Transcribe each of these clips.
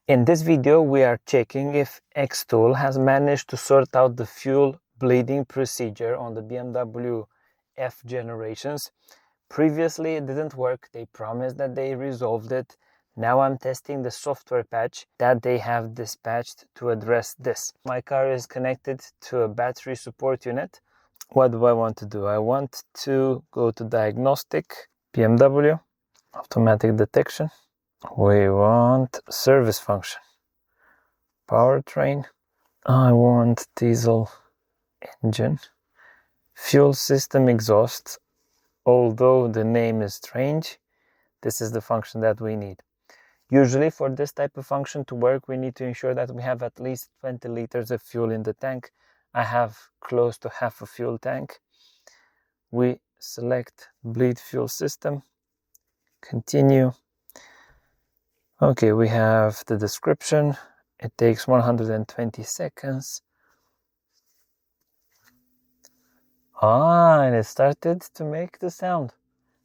In this video, we are checking if Xtool has managed to sort out the fuel bleeding procedure on the BMW F generations. Previously, it didn't work. They promised that they resolved it. Now I'm testing the software patch that they have dispatched to address this. My car is connected to a battery support unit. What do I want to do? I want to go to Diagnostic, BMW, automatic detection. We want service function, powertrain. I want diesel engine, fuel system exhaust. Although the name is strange, this is the function that we need. Usually for this type of function to work, we need to ensure that we have at least 20 liters of fuel in the tank. I have close to half a fuel tank. We select bleed fuel system, continue. Okay, we have the description. It takes 120 seconds. And it started to make the sound.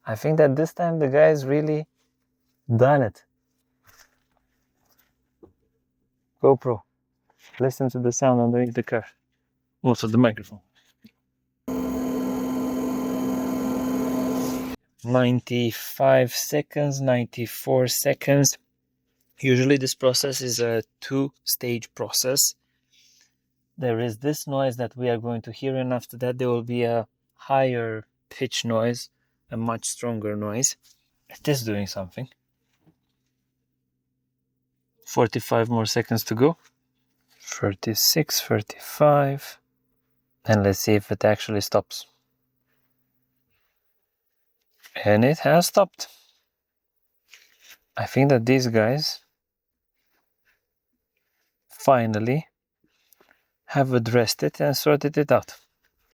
I think that this time the guy's really done it. GoPro, listen to the sound underneath the car. Also the microphone. 95 seconds, 94 seconds. Usually this process is a two-stage process. There is this noise that we are going to hear, and after that there will be a higher pitch noise, a much stronger noise. It is doing something. 45 more seconds to go. 36, 35. And let's see if it actually stops. And it has stopped. I think that these guys finally have addressed it and sorted it out.